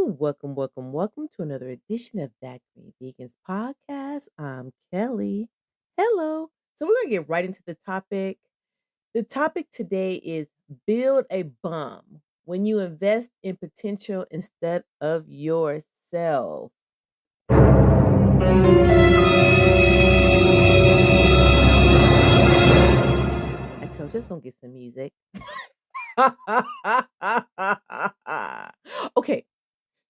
Welcome to another edition of That Green Vegans podcast. I'm Kelly. Hello. So we're gonna get right into the topic. The topic today is build a bum when you invest in potential instead of yourself. I told you it's gonna get some music. Okay,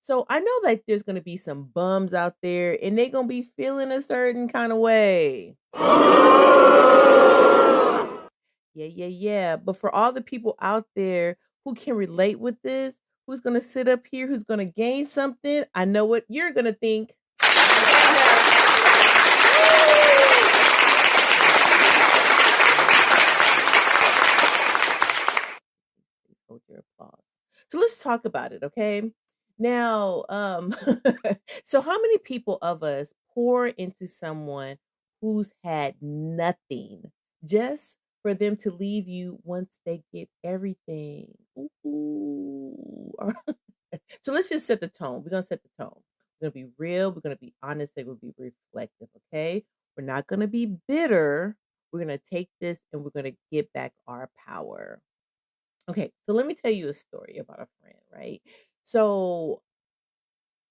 so I know that there's gonna be some bums out there and they're gonna be feeling a certain kind of way. Yeah. But for all the people out there who can relate with this, who's gonna sit up here, who's gonna gain something, I know what you're gonna think. Please hold your applause. So let's talk about it, okay? Now, so how many people of us pour into someone who's had nothing just for them to leave you once they get everything? Ooh. So let's just set the tone. We're gonna set the tone. We're gonna be real. We're gonna be honest. And we'll be reflective. Okay. We're not gonna be bitter. We're gonna take this and we're gonna get back our power. Okay. So let me tell you a story about a friend, right? So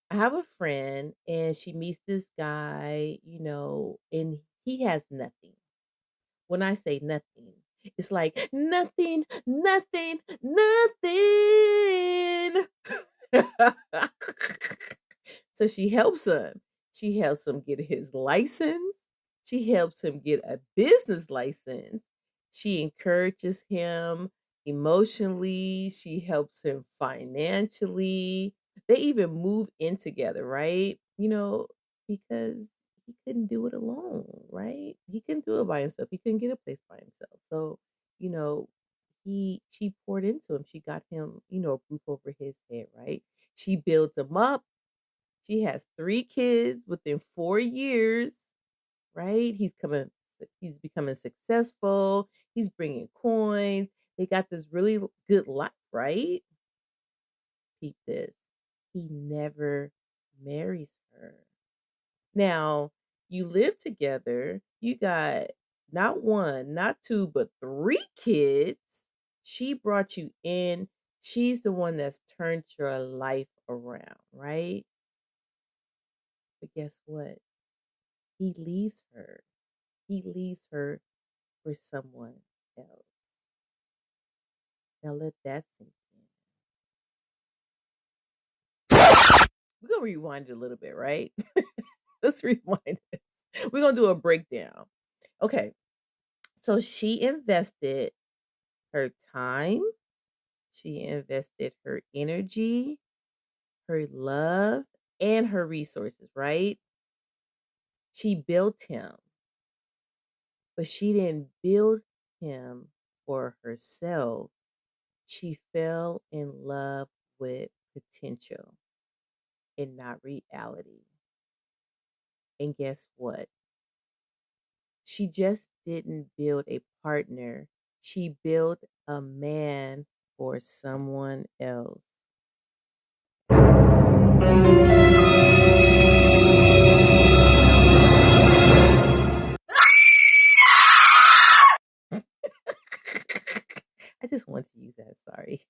I have a friend and she meets this guy, and he has nothing. When I say nothing, it's like nothing, nothing, nothing. So she helps him. She helps him get his license. She helps him get a business license. She encourages him emotionally. She helps him financially. They even move in together, right? Because he couldn't do it alone, right? He couldn't do it by himself. He couldn't get a place by himself. So, you know, she poured into him. She got him, a roof over his head, right? She builds him up. She has 3 kids within 4 years, right? He's becoming successful. He's bringing coins. They got this really good life, right? Peep this. He never marries her. Now, you live together. You got not 1, not 2, but 3 kids. She brought you in. She's the one that's turned your life around, right? But guess what? He leaves her. He leaves her for someone else. Now let that sink in. We're gonna rewind it a little bit, right? Let's rewind this. We're gonna do a breakdown. Okay, so she invested her time, she invested her energy, her love, and her resources, right? She built him, but she didn't build him for herself. She fell in love with potential and not reality. And guess what? She just didn't build a partner. She built a man for someone else. I just want to use that. Sorry.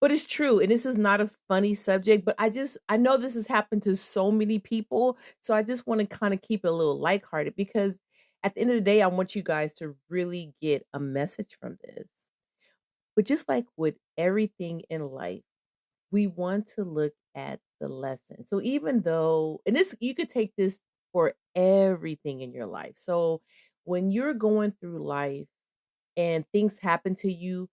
But it's true. And this is not a funny subject, but I know this has happened to so many people. So I just want to kind of keep it a little lighthearted because at the end of the day, I want you guys to really get a message from this. But just like with everything in life, we want to look at the lesson. So even though, and this, you could take this for everything in your life. So when you're going through life and things happen to you,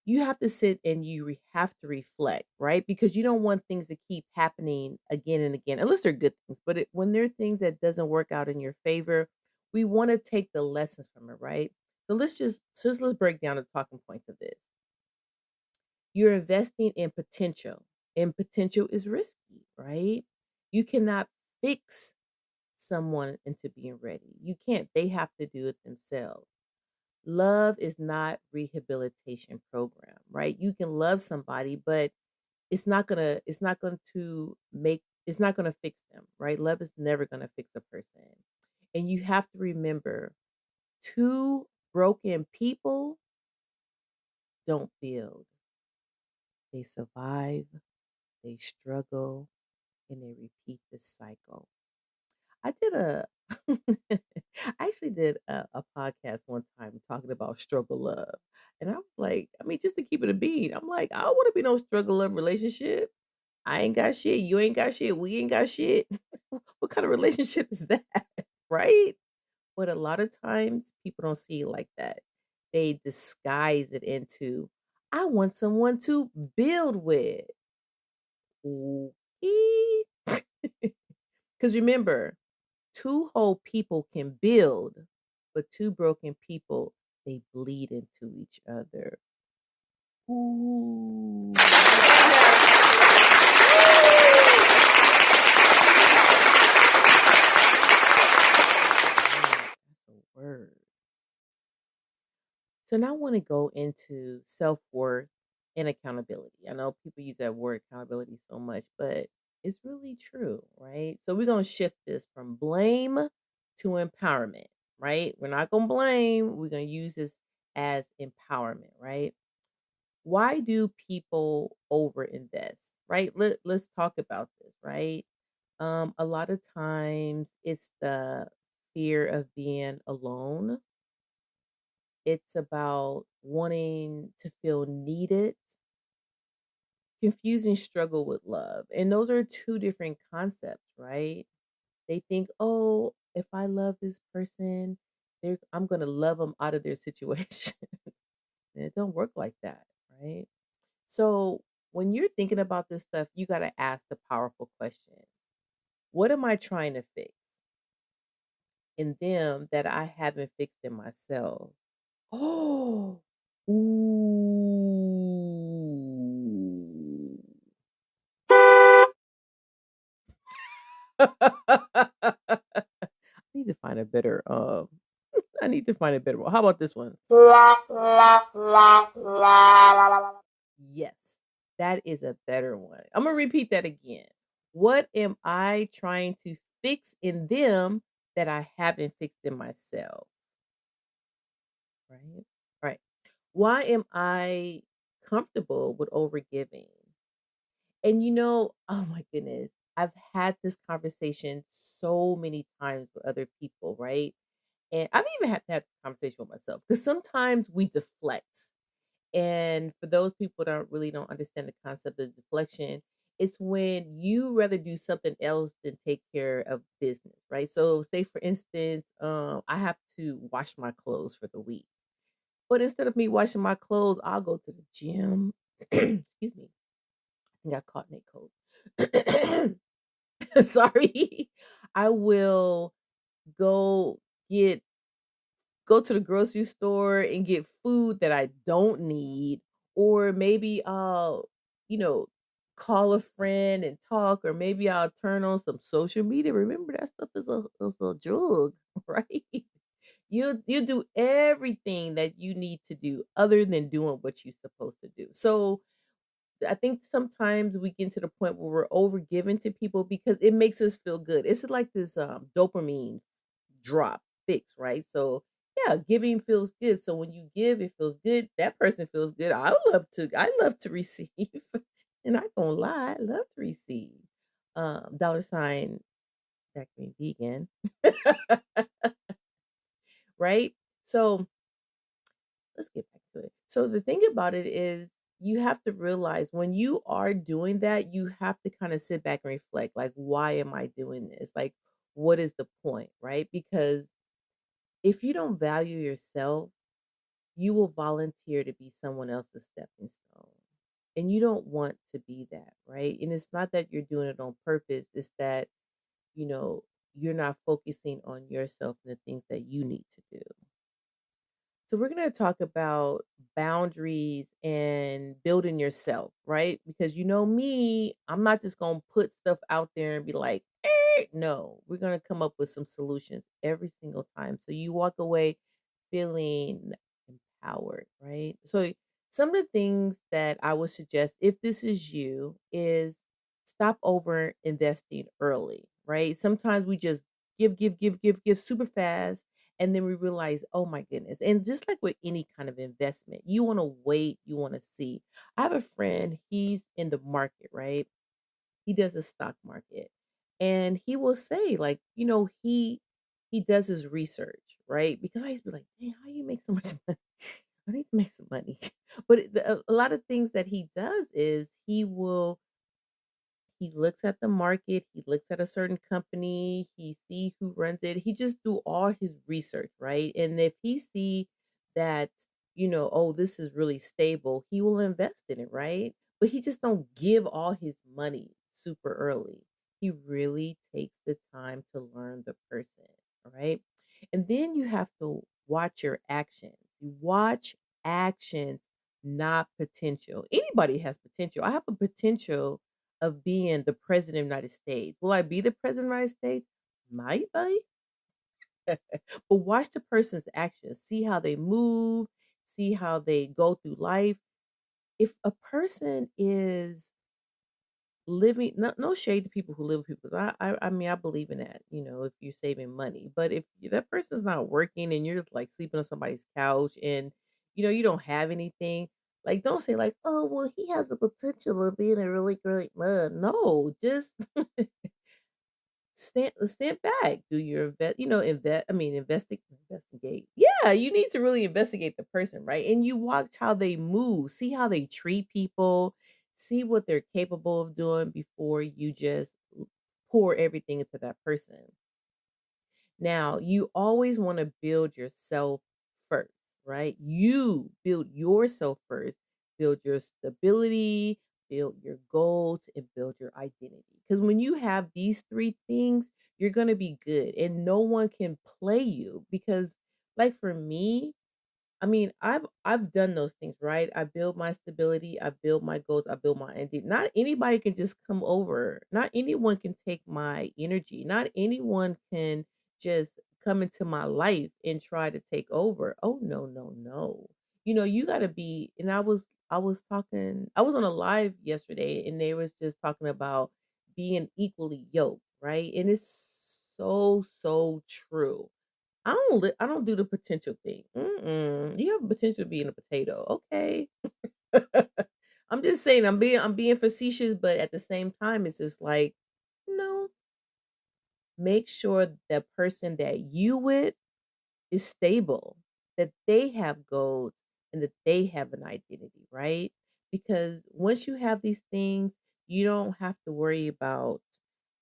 you have to sit and have to reflect, right? Because you don't want things to keep happening again and again, unless they're good things. But when there are things that doesn't work out in your favor, we want to take the lessons from it, right? So let's break down the talking points of this. You're investing in potential, and potential is risky, right? You cannot fix someone into being ready. You can't. They have to do it themselves. Love is not rehabilitation program, right? You can love somebody, but it's not gonna fix them, right? Love is never gonna fix a person. And you have to remember, two broken people don't build. They survive, they struggle, and they repeat the cycle. I did a I actually did a podcast one time talking about struggle love. And I was like, I mean, just to keep it a beat, I'm like, I don't want to be no struggle love relationship. I ain't got shit. You ain't got shit. We ain't got shit. What kind of relationship is that? Right? But a lot of times people don't see it like that. They disguise it into, I want someone to build with. Because remember, two whole people can build, but two broken people, they bleed into each other. Ooh. That's a word. So now I want to go into self-worth and accountability. I know people use that word accountability so much, but it's really true, right? So we're going to shift this from blame to empowerment, right? We're not going to blame, we're going to use this as empowerment, right? Why do people overinvest, right? Let's talk about this, right? A lot of times it's the fear of being alone. It's about wanting to feel needed, confusing struggle with love. And those are two different concepts, right? They think, oh, if I love this person, I'm going to love them out of their situation. And it don't work like that, right? So when you're thinking about this stuff, you got to ask the powerful question: what am I trying to fix in them that I haven't fixed in myself? Oh, ooh. I need to find a better I need to find a better one. How about this one? Yes, that is a better one. I'm gonna repeat that again. What am I trying to fix in them that I haven't fixed in myself? Right? Right. Why am I comfortable with overgiving? And oh my goodness, I've had this conversation so many times with other people, right? And I've even had to have the conversation with myself because sometimes we deflect. And for those people that don't understand the concept of deflection, it's when you rather do something else than take care of business, right? So, say for instance, I have to wash my clothes for the week, but instead of me washing my clothes, I'll go to the gym. Excuse me, I think I caught Nate cold. Sorry. I will go get go to the grocery store and get food that I don't need, or maybe I'll, you know, call a friend and talk, or maybe I'll turn on some social media. Remember that stuff is a drug, right? You do everything that you need to do other than doing what you're supposed to do. So I think sometimes we get to the point where we're over giving to people because it makes us feel good. It's like this dopamine drop fix, right? So yeah, giving feels good. So when you give, it feels good. That person feels good. I love to receive. And I gonna lie, I love to receive. Dollar sign that green vegan. Right? So let's get back to it. So the thing about it is you have to realize when you are doing that, you have to kind of sit back and reflect, like, why am I doing this? Like, what is the point, right? Because if you don't value yourself, you will volunteer to be someone else's stepping stone. And you don't want to be that, right? And it's not that you're doing it on purpose, it's that, you know, you're not focusing on yourself and the things that you need to do. So we're going to talk about boundaries and building yourself, right? Because me, I'm not just going to put stuff out there and be like, no, we're going to come up with some solutions every single time. So you walk away feeling empowered, right? So Some of the things that I would suggest if this is you is stop over investing early, right? Sometimes we just give super fast and then we realize, oh my goodness. And just like with any kind of investment, you want to wait, you want to see. I have a friend, he's in the market, right? He does the stock market. And he will say, like, he does his research, right? Because I used to be like, "Damn, how you make so much money? I need to make some money." But a lot of things that he does is he looks at the market, he looks at a certain company, he see who runs it. He just do all his research, right? And if he see that, oh, this is really stable, he will invest in it, right? But he just don't give all his money super early. He really takes the time to learn the person, all right? And then you have to watch your actions. You watch actions, not potential. Anybody has potential. I have a potential of being the president of the United States. Will I be the president of the United States? Might I? But watch the person's actions. See how they move, see how they go through life. If a person is living, no shade to people who live with people. 'Cause I mean, I believe in that, if you're saving money. But if that person's not working and you're like sleeping on somebody's couch and you don't have anything, like don't say like, oh well, he has the potential of being a really great man. No, just stand back. Do your investigate. Yeah, you need to really investigate the person, right? And you watch how they move, see how they treat people, see what they're capable of doing before you just pour everything into that person. Now, you always want to build yourself first, right? You build yourself first, build your stability, build your goals, and build your identity. Because when you have these three things, you're going to be good and no one can play you. Because, like for me, I mean, I've done those things, right? I build my stability, I build my goals, I build my identity. Not anybody can just come over. Not anyone can take my energy. Not anyone can just come into my life and try to take over. Oh no, no, no. You got to be and I was on a live yesterday and they was just talking about being equally yoked, right? And it's so true. I don't do the potential thing. Mm-mm. You have potential being a potato, okay? I'm just saying I'm being facetious, but at the same time, it's just like, no, make sure the person that you with is stable, that they have goals and that they have an identity, right? Because once you have these things, you don't have to worry about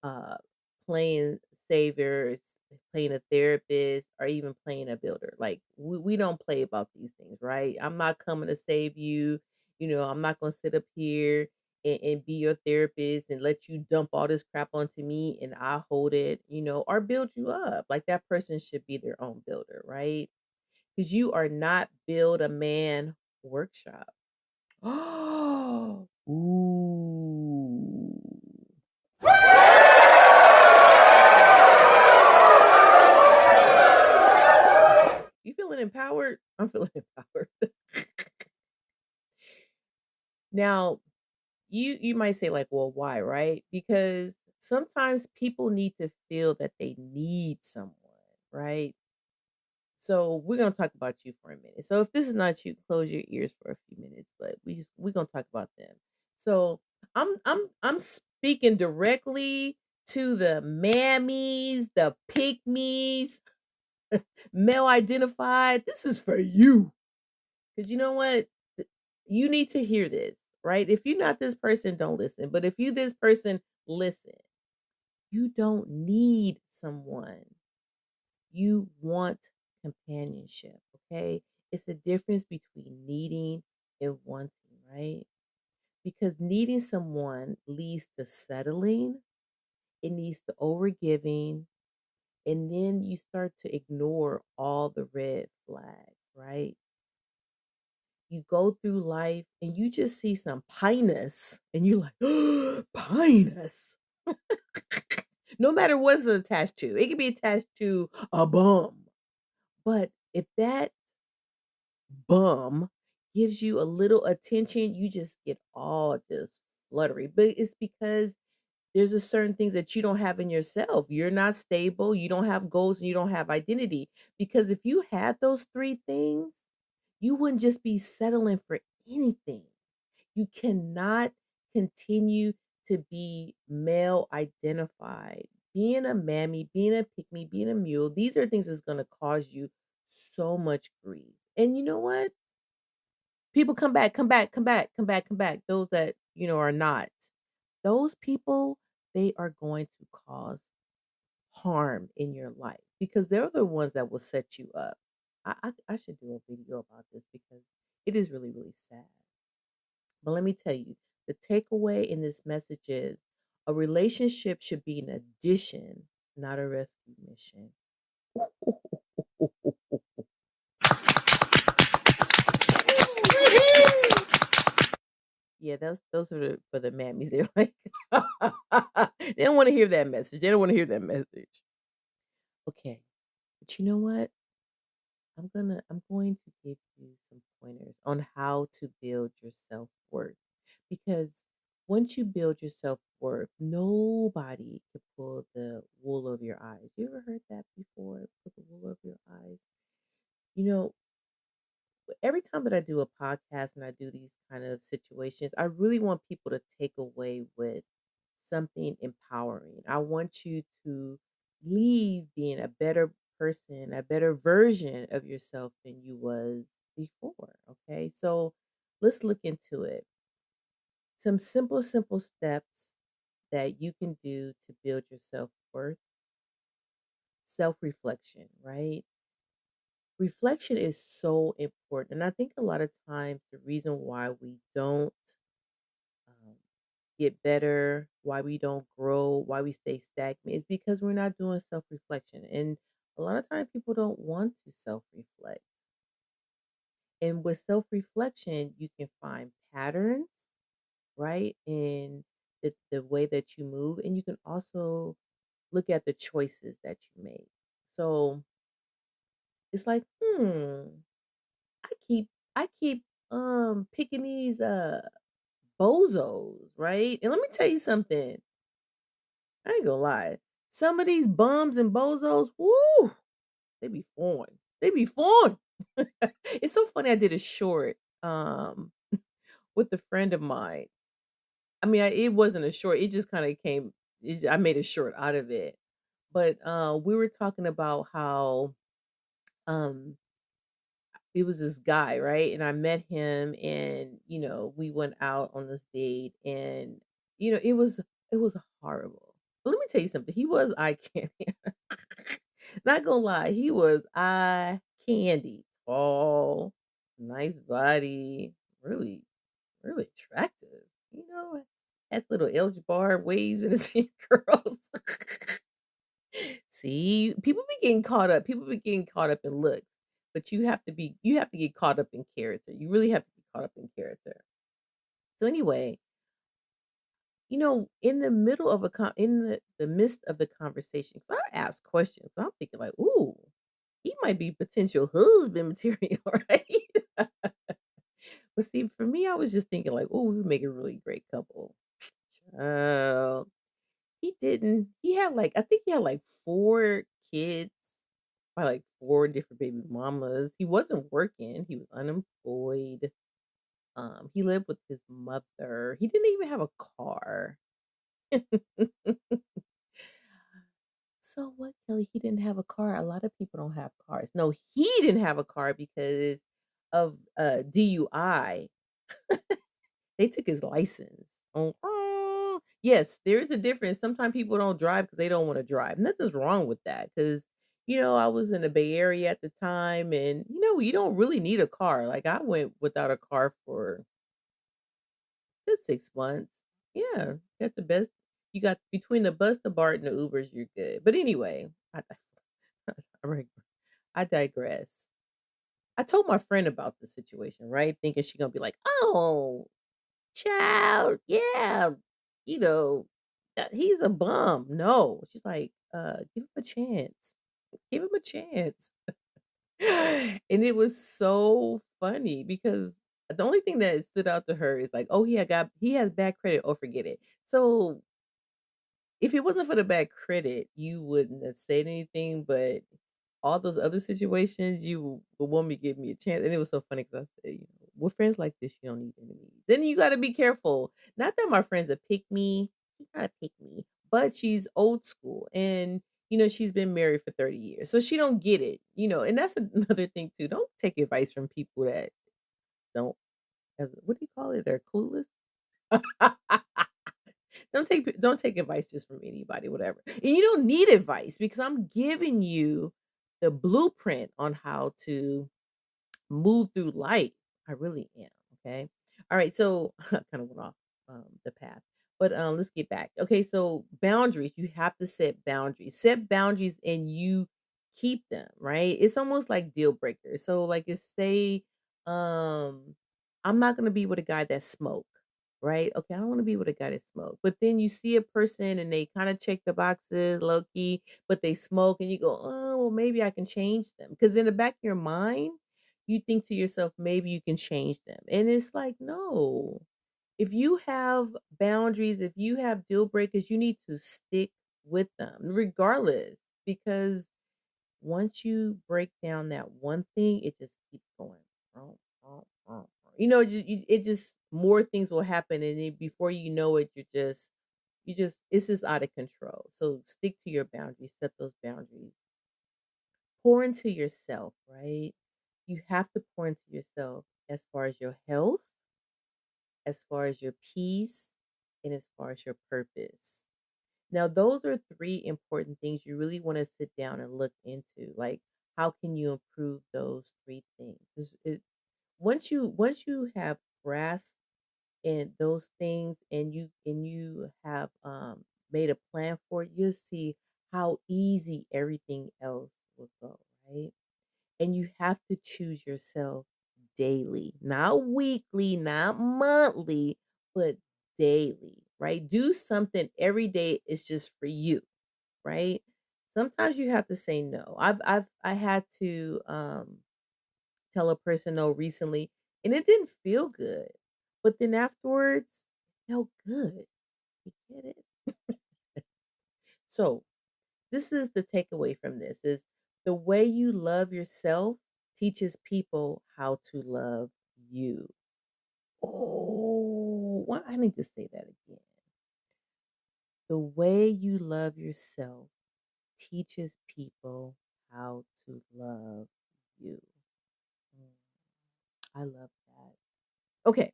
uh playing saviors, playing a therapist, or even playing a builder. Like we don't play about these things, right? I'm not coming to save you. I'm not gonna sit up here and be your therapist and let you dump all this crap onto me and I hold it, or build you up. Like that person should be their own builder, right? Because you are not build a man workshop. Oh, ooh. You feeling empowered? I'm feeling empowered. Now, you might say like, well, why, right? Because sometimes people need to feel that they need someone, right? So we're gonna talk about you for a minute. So if this is not you, close your ears for a few minutes. But we're gonna talk about them. So I'm speaking directly to the mammies, the pygmies, male identified. This is for you because you know what, you need to hear this, right? If you're not this person, don't listen. But if you this person, listen. You don't need someone. You want companionship, okay? It's a difference between needing and wanting, right? Because needing someone leads to settling, it leads to overgiving, and then you start to ignore all the red flags, right? You go through life and you just see some pinus and you're like, pinus. No matter what it's attached to, it can be attached to a bum. But if that bum gives you a little attention, you just get all just fluttery. But it's because there's a certain things that you don't have in yourself. You're not stable, you don't have goals, and you don't have identity. Because if you had those 3 things, you wouldn't just be settling for anything. You cannot continue to be male identified. Being a mammy, being a pick me, being a mule, these are things that's going to cause you so much grief. And you know what? People come back, come back, come back, come back, come back. Those that, are not. Those people, they are going to cause harm in your life because they're the ones that will set you up. I should do a video about this because it is really, really sad. But let me tell you, the takeaway in this message is a relationship should be an addition, not a rescue mission. Yeah, those are for the mammies. They're like, they don't want to hear that message. They don't want to hear that message. Okay, but you know what? I'm going to give you some pointers on how to build your self-worth. Because once you build your self-worth, nobody can pull the wool over your eyes. You ever heard that before? Put the wool over your eyes. You know, every time that I do a podcast and I do these kind of situations, I really want people to take away with something empowering. I want you to leave being a better person, a better version of yourself than you was before. Okay. So let's look into it. Some simple, simple steps that you can do to build your self worth, self reflection, right? Reflection is so important. And I think a lot of times the reason why we don't um, get better, why we don't grow, why we stay stagnant is because we're not doing self reflection. And a lot of times people don't want to self reflect. And with self reflection, you can find patterns, right? In the way that you move. And you can also look at the choices that you make. So it's like, I keep I keep picking these bozos, right? And let me tell you something. I ain't gonna lie. Some of these bums and bozos, woo, they be foreign. They be foreign. It's so funny. I did a short with a friend of mine. I mean, it wasn't a short. It just kind of came. I made a short out of it. But we were talking about how um it was this guy, right? And I met him, and we went out on this date, and it was horrible. But let me tell you something. He was eye candy. Not gonna lie, he was eye candy. Tall, nice body, really, really attractive. Has little Elge bar waves in his curls. See, people be getting caught up. People be getting caught up in looks, but you have to get caught up in character. You really have to get caught up in character. So anyway, in the middle of in the midst of the conversation, so I ask questions. So I'm thinking like, ooh, he might be potential husband material, right? But see, for me, I was just thinking like, ooh, we would make a really great couple. Child. He didn't. He had like I think he had like 4 kids by like 4 different baby mamas. He wasn't working. He was unemployed. He lived with his mother. He didn't even have a car. So what, Kelly? He didn't have a car. A lot of people don't have cars. No, he didn't have a car because of DUI. They took his license. Yes, there is a difference. Sometimes people don't drive because they don't want to drive. Nothing's wrong with that. Because I was in the Bay Area at the time, and you don't really need a car. Like I went without a car for good 6 months. Yeah, got the best. You got between the bus, the BART, and the Ubers, you're good. But anyway, I reg- I digress. I told my friend about the situation, right? Thinking she gonna be like, "Oh, child, yeah, you know, he's a bum." No, she's like, give him a chance. Give him a chance. And it was so funny because The only thing that stood out to her is like, "Oh, he has bad credit. Oh, forget it." So if it wasn't for the bad credit, you wouldn't have said anything, but all those other situations, you would want me to give me a chance, and it was so funny because I said, "With friends like this, you don't need enemies." Then you gotta be careful. Not that my friend's a pick me, she's not a pick me, but she's old school, and, she's been married for 30 years, so she don't get it, and that's another thing too. Don't take advice from people that don't what do you call it? They're clueless? Don't take advice just from anybody, whatever. And you don't need advice because I'm giving you the blueprint on how to move through life. I really am. Okay. All right. So I kind of went off the path. But let's get back. Okay, so boundaries. You have to set boundaries. Set boundaries and you keep them, right? It's almost like deal breakers. So like it's say, um, I'm not gonna be with a guy that smoke, right? Okay, I don't want to be with a guy that smoke. But then you see a person and they kind of check the boxes, low key, but they smoke, and you go, oh, well, maybe I can change them. Because in the back of your mind, you think to yourself, maybe you can change them. And it's like, no. If you have boundaries, if you have deal breakers, you need to stick with them regardless. Because once you break down that one thing, it just keeps going. Wrong, wrong, wrong, wrong. It just more things will happen, and then before you know it, it's just out of control. So stick to your boundaries, set those boundaries, pour into yourself, right? You have to pour into yourself as far as your health, as far as your peace, and as far as your purpose. Now, those are three important things you really want to sit down and look into. Like, how can you improve those three things? Once you have grasped in those things and you have made a plan for it, you'll see how easy everything else will go, right? And you have to choose yourself daily, not weekly, not monthly, but daily, right? Do something every day is just for you, right? Sometimes you have to say no. I had to tell a person no recently, and it didn't feel good. But then afterwards, it felt good. You get it? So this is the takeaway from this is the way you love yourself teaches people how to love you. Oh, well, I need to say that again. The way you love yourself teaches people how to love you. Mm, I love that. Okay,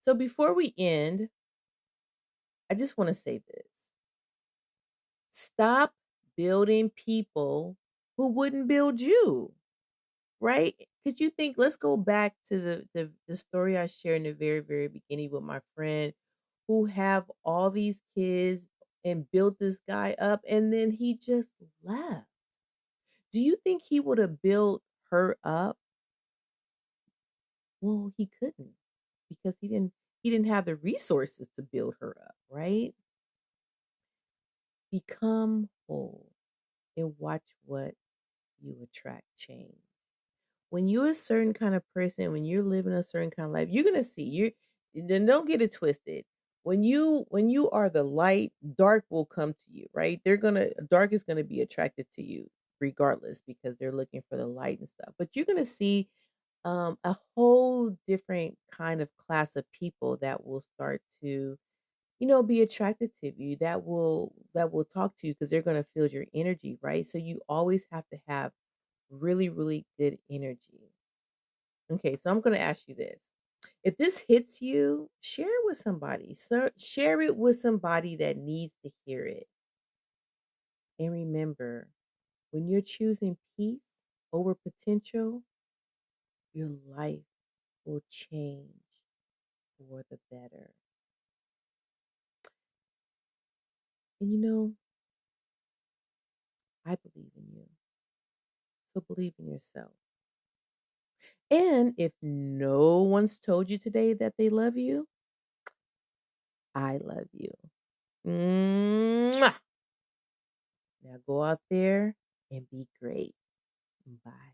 so before we end, I just want to say this. Stop building people who wouldn't build you. Right? Because you think let's go back to the story I shared in the very, very beginning with my friend who have all these kids and built this guy up and then he just left. Do you think he would have built her up? Well, he couldn't because he didn't have the resources to build her up, right? Become whole and watch what you attract change. When you're a certain kind of person, when you're living a certain kind of life, you're gonna see you then don't get it twisted. When you are the light, dark will come to you, right? Dark is gonna be attracted to you regardless because they're looking for the light and stuff. But you're gonna see a whole different kind of class of people that will start to be attracted to you that will talk to you because they're going to feel your energy, right? So you always have to have really, really good energy. Okay, so I'm going to ask you this. If this hits you, share it with somebody. So share it with somebody that needs to hear it. And remember, when you're choosing peace over potential, your life will change for the better. And I believe in you. So believe in yourself. And if no one's told you today that they love you, I love you. Mwah! Now go out there and be great. Bye.